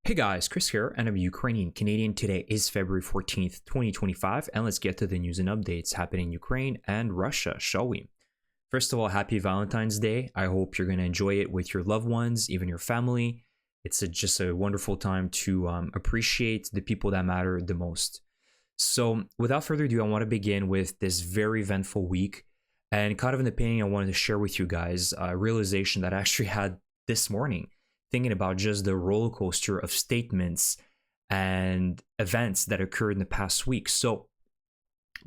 Hey guys, Chris here, and I'm Ukrainian Canadian. Today is February 14th, 2025, and let's get to the news and updates happening in Ukraine and Russia, shall we? First of all, happy Valentine's Day. I hope you're going to enjoy it with your loved ones, even your family. It's just a wonderful time to appreciate the people that matter the most. So, without further ado, I want to begin with this very eventful week and kind of an opinion I wanted to share with you guys, a realization that I actually had this morning, thinking about just the roller coaster of statements and events that occurred in the past week. So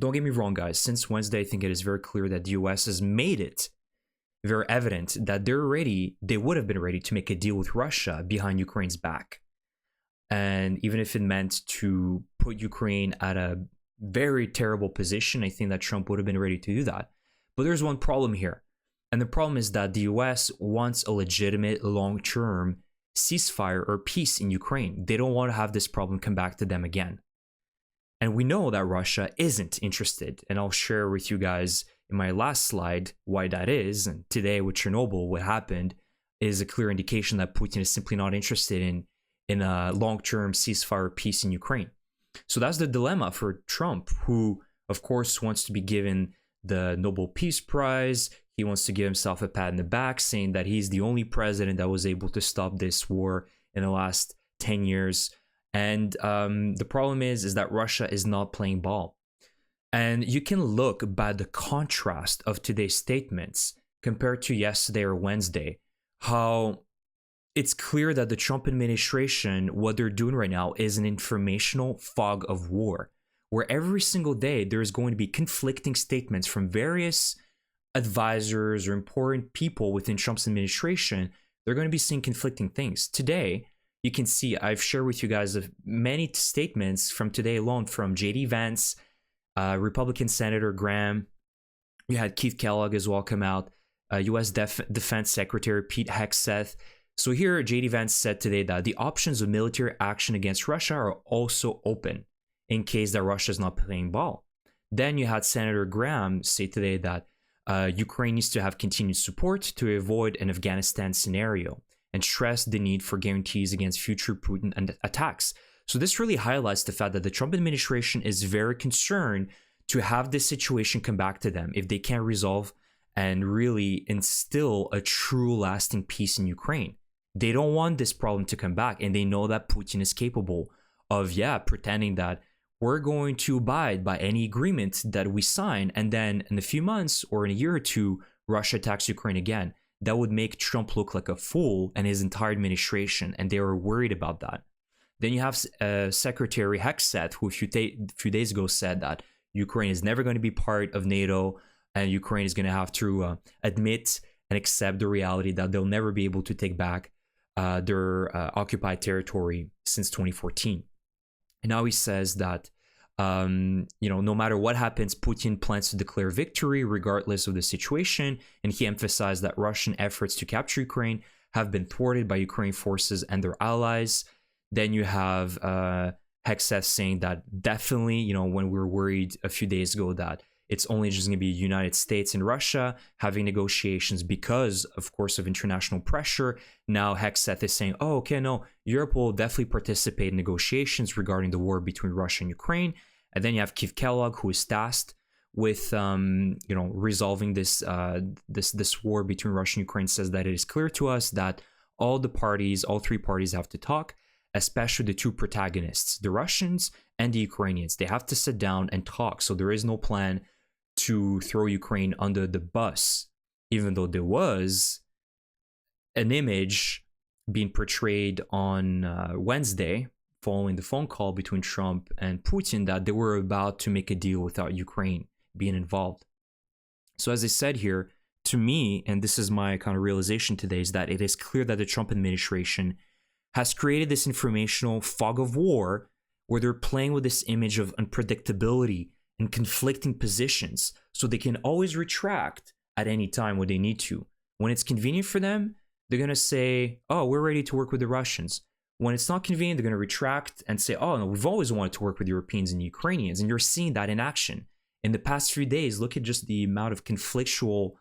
don't get me wrong, guys. Since Wednesday, I think it is very clear that the US has made it very evident that they would have been ready to make a deal with Russia behind Ukraine's back. And even if it meant to put Ukraine at a very terrible position, I think that Trump would have been ready to do that. But there's one problem here. And the problem is that the US wants a legitimate long-term ceasefire or peace in Ukraine. They don't want to have this problem come back to them again. And we know that Russia isn't interested. And I'll share with you guys in my last slide why that is. And today with Chernobyl, what happened is a clear indication that Putin is simply not interested in a long-term ceasefire or peace in Ukraine. So that's the dilemma for Trump, who, of course, wants to be given the Nobel Peace Prize. He wants to give himself a pat in the back, saying that he's the only president that was able to stop this war in the last 10 years. And the problem is that Russia is not playing ball. And you can look by the contrast of today's statements compared to yesterday or Wednesday, how it's clear that the Trump administration, what they're doing right now is an informational fog of war, where every single day there is going to be conflicting statements from various advisors or important people within Trump's administration. They're going to be seeing conflicting things. Today, you can see I've shared with you guys many statements from today alone from JD Vance, Republican Senator Graham. You had Keith Kellogg as well come out, U.S. Defense Secretary Pete Hegseth. So here, JD Vance said today that the options of military action against Russia are also open in case that Russia is not playing ball. Then you had Senator Graham say today that Ukraine needs to have continued support to avoid an Afghanistan scenario and stress the need for guarantees against future Putin attacks. So this really highlights the fact that the Trump administration is very concerned to have this situation come back to them if they can't resolve and really instill a true lasting peace in Ukraine. They don't want this problem to come back, and they know that Putin is capable of, pretending that we're going to abide by any agreement that we sign, and then in a few months or in a year or two, Russia attacks Ukraine again. That would make Trump look like a fool and his entire administration, and they were worried about that. Then you have Secretary Hegseth, who a few days ago said that Ukraine is never going to be part of NATO, and Ukraine is going to have to admit and accept the reality that they'll never be able to take back their occupied territory since 2014. And now he says that, no matter what happens, Putin plans to declare victory regardless of the situation. And he emphasized that Russian efforts to capture Ukraine have been thwarted by Ukraine forces and their allies. Then you have Hegseth saying that definitely, when we were worried a few days ago that it's only just going to be United States and Russia having negotiations because, of course, of international pressure. Now Hegseth is saying, Europe will definitely participate in negotiations regarding the war between Russia and Ukraine. And then you have Keith Kellogg, who is tasked with, resolving this war between Russia and Ukraine, says that it is clear to us that all three parties have to talk, especially the two protagonists, the Russians and the Ukrainians. They have to sit down and talk. So there is no plan to throw Ukraine under the bus, even though there was an image being portrayed on Wednesday following the phone call between Trump and Putin that they were about to make a deal without Ukraine being involved. So as I said here, to me, and this is my kind of realization today, is that it is clear that the Trump administration has created this informational fog of war where they're playing with this image of unpredictability and conflicting positions, so they can always retract at any time when they need to. When it's convenient for them, they're going to say, we're ready to work with the Russians. When it's not convenient, they're going to retract and say, no, we've always wanted to work with Europeans and Ukrainians. And you're seeing that in action. In the past few days, look at just the amount of conflictual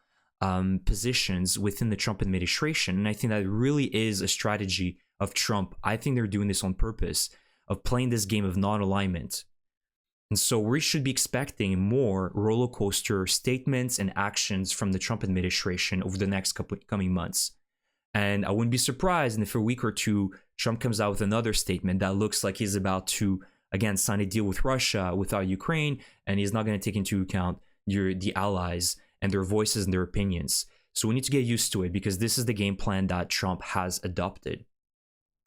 positions within the Trump administration. And I think that really is a strategy of Trump. I think they're doing this on purpose, of playing this game of non-alignment. And so we should be expecting more roller coaster statements and actions from the Trump administration over the next coming months. And I wouldn't be surprised if for a week or two, Trump comes out with another statement that looks like he's about to, again, sign a deal with Russia without Ukraine, and he's not going to take into account the allies and their voices and their opinions. So we need to get used to it, because this is the game plan that Trump has adopted.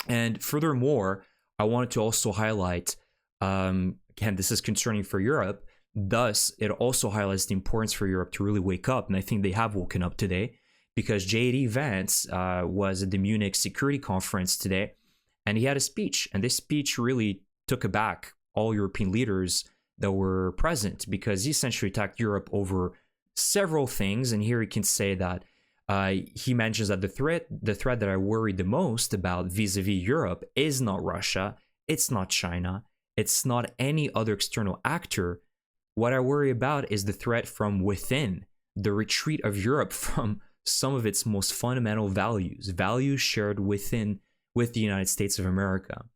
And furthermore, I wanted to also highlight, again, this is concerning for Europe. Thus, it also highlights the importance for Europe to really wake up. And I think they have woken up today, because JD Vance was at the Munich security conference today, and he had a speech. And this speech really took aback all European leaders that were present, because he essentially attacked Europe over several things. And here he can say that he mentions that the threat that I worry the most about vis-a-vis Europe is not Russia, it's not China, it's not any other external actor. What I worry about is the threat from within, the retreat of Europe from some of its most fundamental values shared with the United States of America.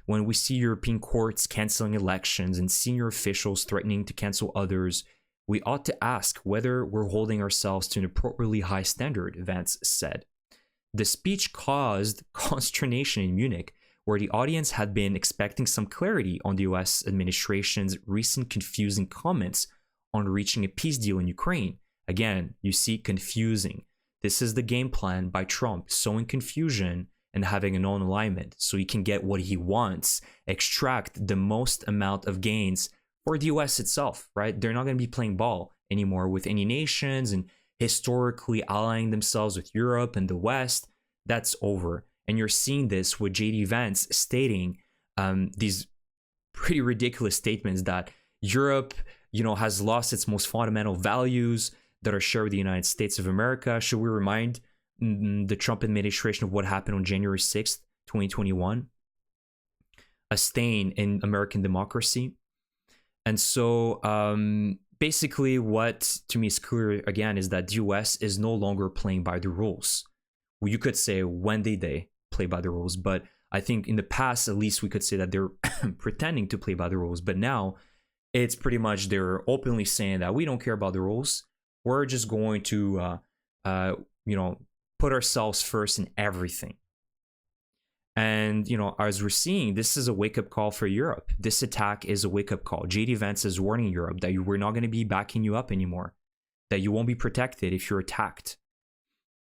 When we see European courts canceling elections and senior officials threatening to cancel others, we ought to ask whether we're holding ourselves to an appropriately high standard, Vance said. The speech caused consternation in Munich, where the audience had been expecting some clarity on the US administration's recent confusing comments on reaching a peace deal in Ukraine. Again, you see, confusing. This is the game plan by Trump, sowing confusion and having a non-alignment so he can get what he wants, extract the most amount of gains for the US itself, right? They're not going to be playing ball anymore with any nations and historically allying themselves with Europe and the West. That's over. And you're seeing this with JD Vance stating these pretty ridiculous statements that Europe, has lost its most fundamental values that are shared with the United States of America. Should we remind the Trump administration of what happened on January 6th, 2021? A stain in American democracy. And so basically what to me is clear, again, is that the US is no longer playing by the rules. Well, you could say, when did they play by the rules? But I think in the past, at least, we could say that they're pretending to play by the rules. But now it's pretty much they're openly saying that we don't care about the rules. We're just going to, put ourselves first in everything. And, as we're seeing, this is a wake-up call for Europe. This attack is a wake-up call. JD Vance is warning Europe that we're not going to be backing you up anymore, that you won't be protected if you're attacked.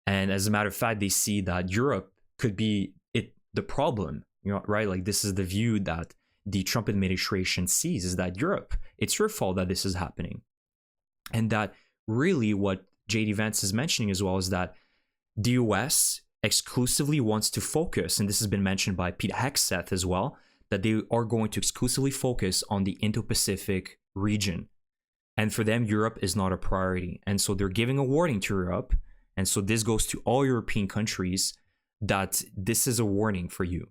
And as a matter of fact, they see that Europe could be the problem, right? Like, this is the view that the Trump administration sees, is that Europe, it's your fault that this is happening. And that really what JD Vance is mentioning as well is that the US exclusively wants to focus, and this has been mentioned by Pete Hegseth as well, that they are going to exclusively focus on the Indo-Pacific region. And for them, Europe is not a priority. And so they're giving a warning to Europe. And so this goes to all European countries, that this is a warning for you,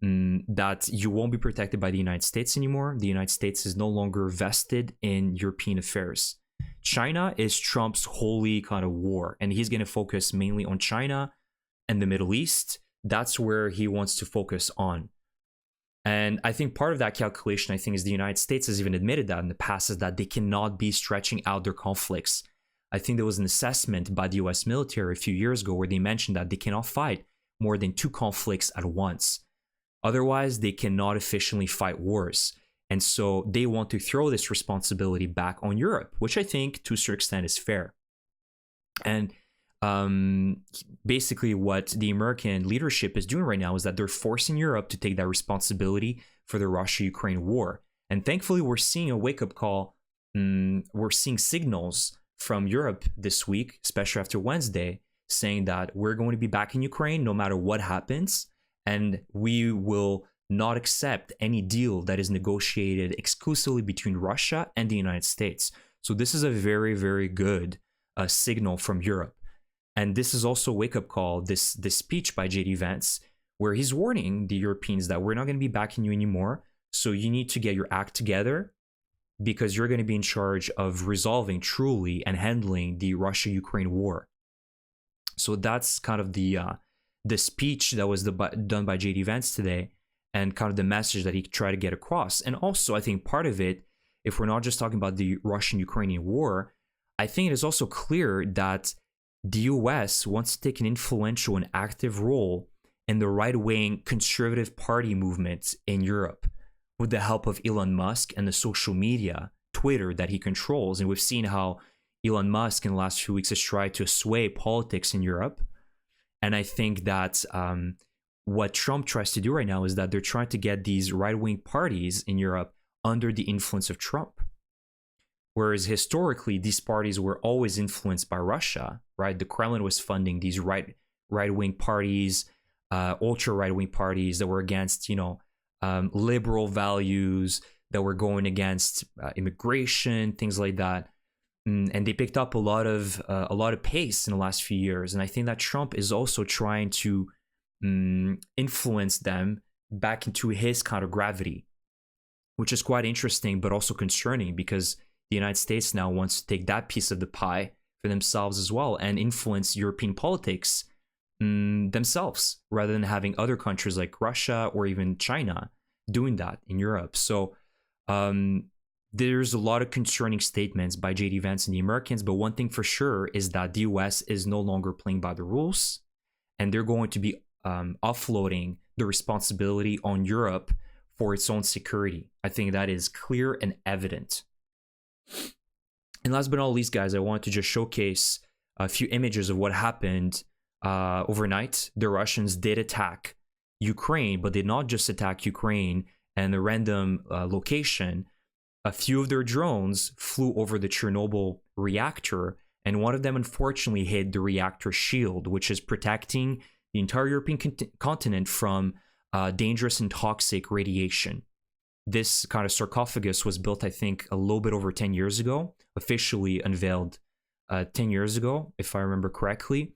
that you won't be protected by the United States anymore. The United States is no longer vested in European affairs. China is Trump's holy kind of war, and he's going to focus mainly on China and the Middle East. That's where he wants to focus on. And I think part of that calculation, is the United States has even admitted that in the past, is that they cannot be stretching out their conflicts. I think there was an assessment by the US military a few years ago where they mentioned that they cannot fight more than 2 conflicts at once. Otherwise, they cannot efficiently fight wars. And so they want to throw this responsibility back on Europe, which I think to a certain extent is fair. And basically what the American leadership is doing right now is that they're forcing Europe to take that responsibility for the Russia-Ukraine war. And thankfully, we're seeing a wake-up call. We're seeing signals from Europe this week, especially after Wednesday, saying that we're going to be back in Ukraine no matter what happens, and we will not accept any deal that is negotiated exclusively between Russia and the United States. So this is a very, very good signal from Europe. And this is also a wake-up call, this speech by JD Vance, where he's warning the Europeans that we're not going to be backing you anymore. So you need to get your act together, because you're going to be in charge of resolving truly and handling the Russia-Ukraine war. So that's kind of the the speech that was done by JD Vance today, and kind of the message that he tried to get across. And also, I think part of it, if we're not just talking about the Russian-Ukrainian war, I think it is also clear that the US wants to take an influential and active role in the right-wing conservative party movement in Europe with the help of Elon Musk and the social media, Twitter, that he controls. And we've seen how Elon Musk in the last few weeks has tried to sway politics in Europe. And I think that what Trump tries to do right now is that they're trying to get these right-wing parties in Europe under the influence of Trump. Whereas historically, these parties were always influenced by Russia, right? The Kremlin was funding these right-wing parties, ultra right-wing parties that were against, liberal values, that were going against immigration, things like that. And they picked up a lot of pace in the last few years. And I think that Trump is also trying to influence them back into his kind of gravity, which is quite interesting, but also concerning, because the United States now wants to take that piece of the pie for themselves as well and influence European politics themselves, rather than having other countries like Russia or even China doing that in Europe. So there's a lot of concerning statements by JD Vance and the Americans, but one thing for sure is that the US is no longer playing by the rules, and they're going to be offloading the responsibility on Europe for its own security. I think that is clear and evident. And last but not least, guys, I want to just showcase a few images of what happened overnight. The Russians did attack Ukraine, but did not just attack Ukraine and a random location. A few of their drones flew over the Chernobyl reactor, and one of them unfortunately hit the reactor shield, which is protecting the entire European continent from dangerous and toxic radiation. This kind of sarcophagus was built, I think, a little bit over 10 years ago, officially unveiled 10 years ago, if I remember correctly.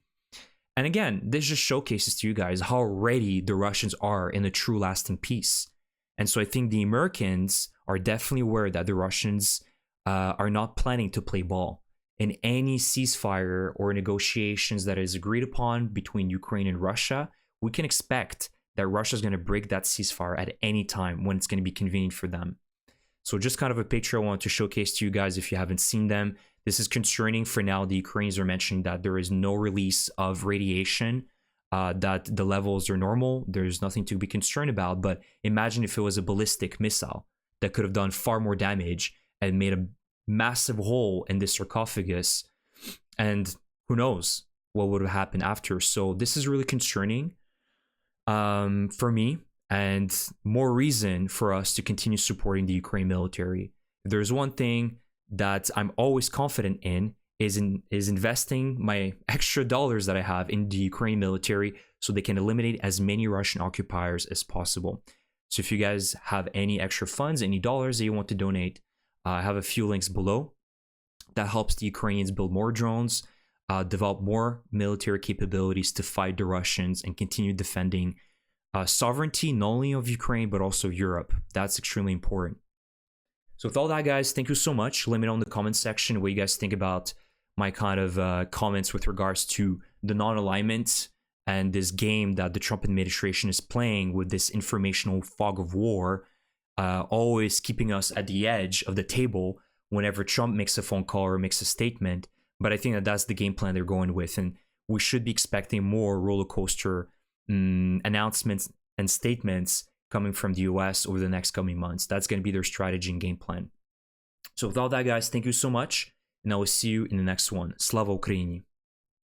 And again, this just showcases to you guys how ready the Russians are in a true lasting peace. And so I think the Americans are definitely aware that the Russians are not planning to play ball. In any ceasefire or negotiations that is agreed upon between Ukraine and Russia, we can expect that Russia is going to break that ceasefire at any time when it's going to be convenient for them. So just kind of a picture I want to showcase to you guys if you haven't seen them. This is concerning. For now, the Ukrainians are mentioning that there is no release of radiation, that the levels are normal. There's nothing to be concerned about. But imagine if it was a ballistic missile that could have done far more damage and made a massive hole in this sarcophagus. And who knows what would have happened after. So this is really concerning for me, and more reason for us to continue supporting the Ukraine military. If there's one thing that I'm always confident in is investing my extra dollars that I have in the Ukraine military so they can eliminate as many Russian occupiers as possible. So if you guys have any extra funds, any dollars that you want to donate, I have a few links below. That helps the Ukrainians build more drones, develop more military capabilities to fight the Russians and continue defending sovereignty, not only of Ukraine, but also Europe. That's extremely important. So with all that, guys, thank you so much. Let me know in the comment section what you guys think about my kind of comments with regards to the non-alignment and this game that the Trump administration is playing with this informational fog of war, always keeping us at the edge of the table whenever Trump makes a phone call or makes a statement. But I think that that's the game plan they're going with, and we should be expecting more roller coaster announcements and statements coming from the US over the next coming months. That's going to be their strategy and game plan. So with all that, guys, thank you so much, and I will see you in the next one. Slava Ukraini!